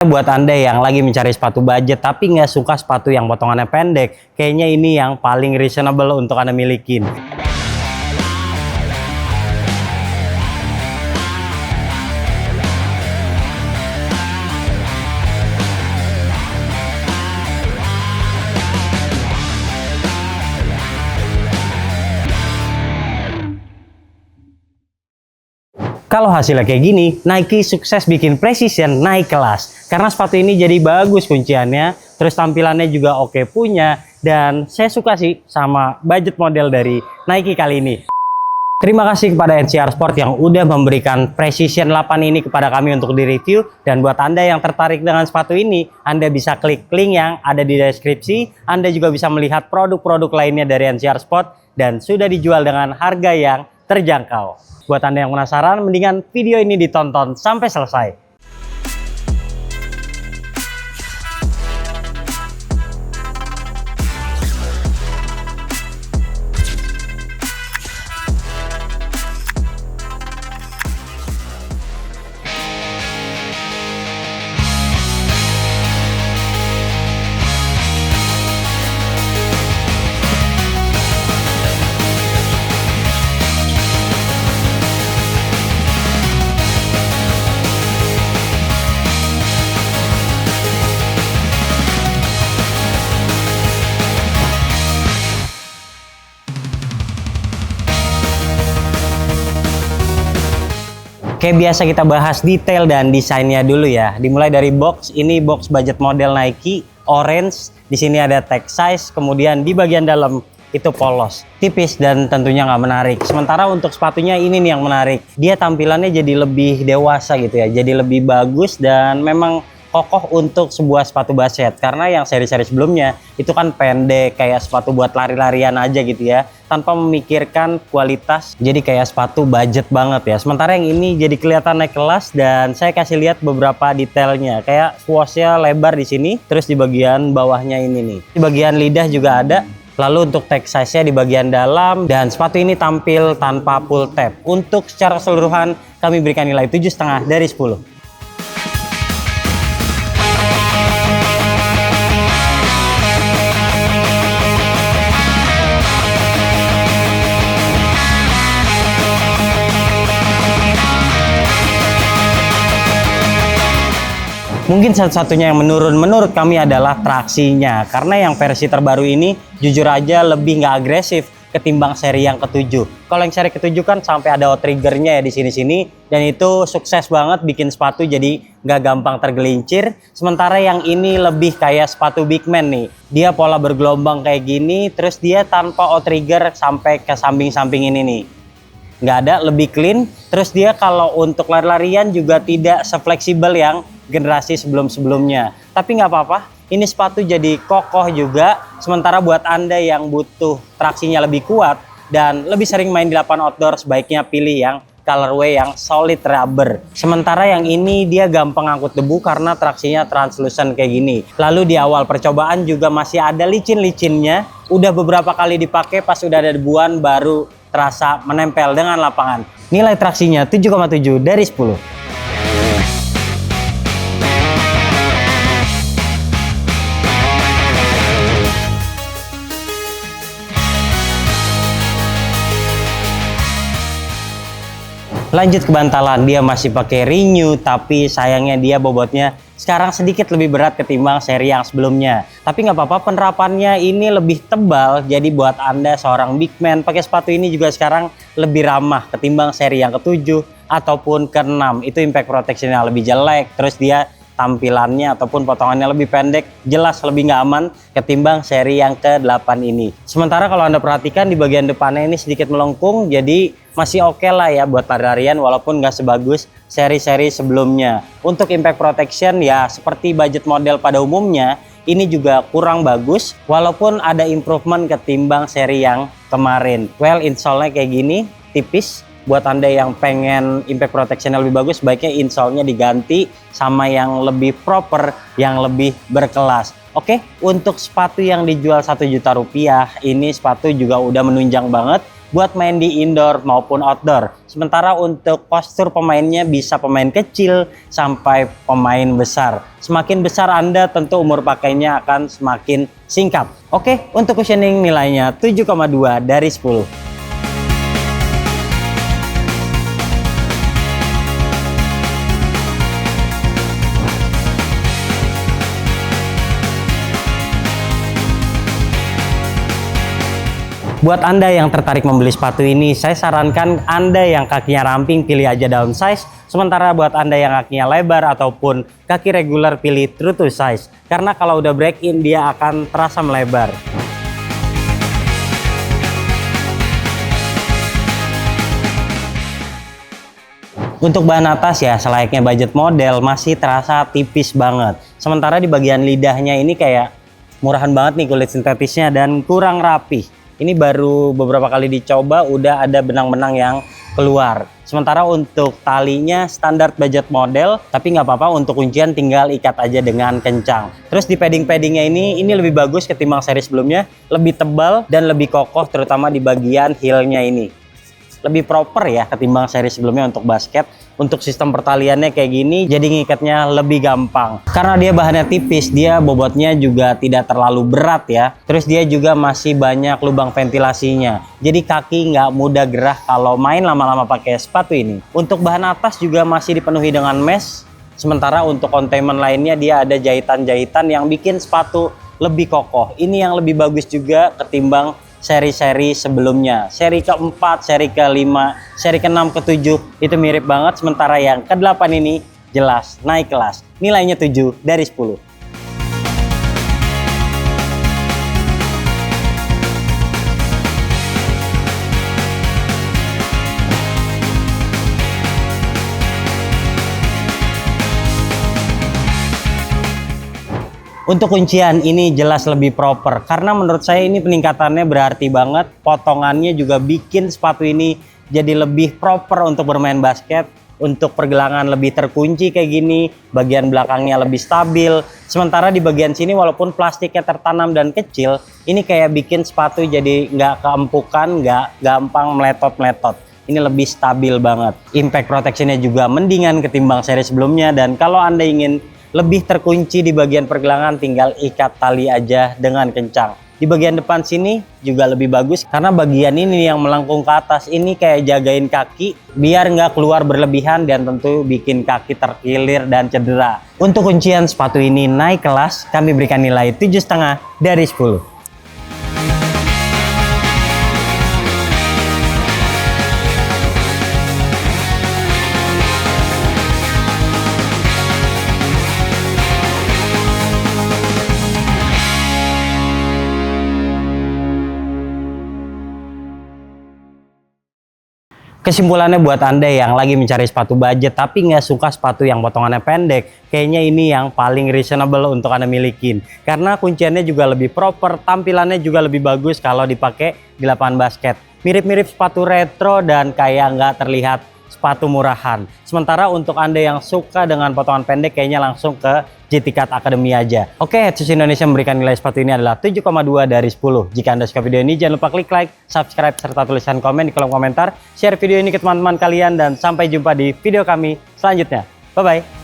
Buat Anda yang lagi mencari sepatu budget tapi nggak suka sepatu yang potongannya pendek, kayaknya ini yang paling reasonable untuk Anda milikin. Kalau hasilnya kayak gini, Nike sukses bikin precision naik kelas. Karena sepatu ini jadi bagus kunciannya, terus tampilannya juga oke punya, dan saya suka sih sama budget model dari Nike kali ini. Terima kasih kepada NCR Sport yang udah memberikan Precision 8 ini kepada kami untuk direview. Dan buat Anda yang tertarik dengan sepatu ini, Anda bisa klik link yang ada di deskripsi. Anda juga bisa melihat produk-produk lainnya dari NCR Sport dan sudah dijual dengan harga yang terjangkau. Buat Anda yang penasaran, mendingan video ini ditonton sampai selesai. Kayak biasa kita bahas detail dan desainnya dulu ya. Dimulai dari box, ini box budget model Nike, orange. Di sini ada tag size, kemudian di bagian dalam itu polos, tipis dan tentunya nggak menarik. Sementara untuk sepatunya ini nih yang menarik. Dia tampilannya jadi lebih dewasa gitu ya, jadi lebih bagus dan memang kokoh untuk sebuah sepatu basket. Karena yang seri-seri sebelumnya itu kan pendek, kayak sepatu buat lari-larian aja gitu ya, tanpa memikirkan kualitas, jadi kayak sepatu budget banget ya. Sementara yang ini jadi kelihatan naik kelas dan saya kasih lihat beberapa detailnya, kayak swoosh-nya lebar di sini, terus di bagian bawahnya ini nih, di bagian lidah juga ada. Lalu untuk tag size-nya di bagian dalam, dan sepatu ini tampil tanpa pull tab. Untuk secara keseluruhan kami berikan nilai 7,5 dari 10. Mungkin satu-satunya yang menurun menurut kami adalah traksinya. Karena yang versi terbaru ini jujur aja lebih nggak agresif ketimbang seri yang ke-7. Kalau yang seri ke-7 kan sampai ada triggernya ya di sini-sini. Dan itu sukses banget bikin sepatu jadi nggak gampang tergelincir. Sementara yang ini lebih kayak sepatu big man nih. Dia pola bergelombang kayak gini, terus dia tanpa trigger sampai ke samping-samping ini nih. Nggak ada, lebih clean. Terus dia kalau untuk lari-larian juga tidak sefleksibel yang generasi sebelum-sebelumnya. Tapi nggak apa-apa, ini sepatu jadi kokoh juga. Sementara buat Anda yang butuh traksinya lebih kuat dan lebih sering main di lapangan outdoor, sebaiknya pilih yang colorway yang solid rubber. Sementara yang ini dia gampang angkut debu karena traksinya translucent kayak gini. Lalu di awal percobaan juga masih ada licin-licinnya. Udah beberapa kali dipakai, pas udah ada debuan baru terasa menempel dengan lapangan. Nilai traksinya 7,7 dari 10. Lanjut ke bantalan, dia masih pakai Renew, tapi sayangnya dia bobotnya sekarang sedikit lebih berat ketimbang seri yang sebelumnya. Tapi nggak apa-apa, penerapannya ini lebih tebal, jadi buat Anda seorang big man pakai sepatu ini juga sekarang lebih ramah ketimbang seri yang ke-7 ataupun ke-6. Itu impact protectionnya lebih jelek, terus dia tampilannya ataupun potongannya lebih pendek, jelas lebih nggak aman ketimbang seri yang ke-8 ini. Sementara kalau Anda perhatikan di bagian depannya ini sedikit melengkung, jadi masih oke lah ya buat lari-larian walaupun nggak sebagus seri-seri sebelumnya. Untuk impact protection ya seperti budget model pada umumnya, ini juga kurang bagus walaupun ada improvement ketimbang seri yang kemarin. Well, insole-nya kayak gini, tipis. Buat Anda yang pengen impact protection lebih bagus, baiknya insole-nya diganti sama yang lebih proper, yang lebih berkelas. Oke, untuk sepatu yang dijual 1 juta rupiah, ini sepatu juga udah menunjang banget. buat main di indoor maupun outdoor. Sementara untuk postur pemainnya bisa pemain kecil sampai pemain besar. Semakin besar Anda tentu umur pakainya akan semakin singkat. Oke, untuk cushioning nilainya 7,2 dari 10. Buat Anda yang tertarik membeli sepatu ini, saya sarankan Anda yang kakinya ramping pilih aja downsize. Sementara buat Anda yang kakinya lebar ataupun kaki regular pilih true to size. Karena kalau udah break in dia akan terasa melebar. Untuk bahan atas ya selayaknya budget model masih terasa tipis banget. Sementara di bagian lidahnya ini kayak murahan banget nih kulit sintetisnya dan kurang rapih. Ini baru beberapa kali dicoba udah ada benang-benang yang keluar. Sementara untuk talinya standar budget model, tapi nggak apa-apa untuk kuncian tinggal ikat aja dengan kencang. Terus di padding-paddingnya ini lebih bagus ketimbang seri sebelumnya, lebih tebal dan lebih kokoh terutama di bagian heelnya ini. Lebih proper ya ketimbang seri sebelumnya untuk basket. Untuk sistem pertaliannya kayak gini jadi ngikatnya lebih gampang. Karena dia bahannya tipis, dia bobotnya juga tidak terlalu berat ya. Terus dia juga masih banyak lubang ventilasinya. Jadi kaki nggak mudah gerah kalau main lama-lama pakai sepatu ini. Untuk bahan atas juga masih dipenuhi dengan mesh. Sementara untuk containment lainnya dia ada jahitan-jahitan yang bikin sepatu lebih kokoh. Ini yang lebih bagus juga ketimbang seri-seri sebelumnya. Seri keempat, seri kelima, seri keenam, ketujuh itu mirip banget. Sementara yang ke-8 ini jelas naik kelas. Nilainya 7 dari 10. Untuk kuncian ini jelas lebih proper karena menurut saya ini peningkatannya berarti banget. Potongannya juga bikin sepatu ini jadi lebih proper untuk bermain basket. Untuk pergelangan lebih terkunci kayak gini, bagian belakangnya lebih stabil. Sementara di bagian sini walaupun plastiknya tertanam dan kecil, ini kayak bikin sepatu jadi nggak keempukan, nggak gampang meletot-meletot. Ini lebih stabil banget. Impact protectionnya juga mendingan ketimbang seri sebelumnya. Dan kalau Anda ingin lebih terkunci di bagian pergelangan tinggal ikat tali aja dengan kencang. Di bagian depan sini juga lebih bagus karena bagian ini yang melengkung ke atas ini kayak jagain kaki biar nggak keluar berlebihan dan tentu bikin kaki terkilir dan cedera. Untuk kuncian sepatu ini naik kelas, kami berikan nilai 7,5 dari 10. Kesimpulannya buat Anda yang lagi mencari sepatu budget tapi nggak suka sepatu yang potongannya pendek, kayaknya ini yang paling reasonable untuk Anda milikin. Karena kunciannya juga lebih proper, tampilannya juga lebih bagus kalau dipakai di lapangan basket. Mirip-mirip sepatu retro dan kayak nggak terlihat sepatu murahan. Sementara untuk Anda yang suka dengan potongan pendek kayaknya langsung ke GT Cut Academy aja. Oke, Head Shoes Indonesia memberikan nilai sepatu ini adalah 7,2 dari 10. Jika Anda suka video ini jangan lupa klik like, subscribe, serta tulisan komen di kolom komentar. Share video ini ke teman-teman kalian dan sampai jumpa di video kami selanjutnya. Bye-bye.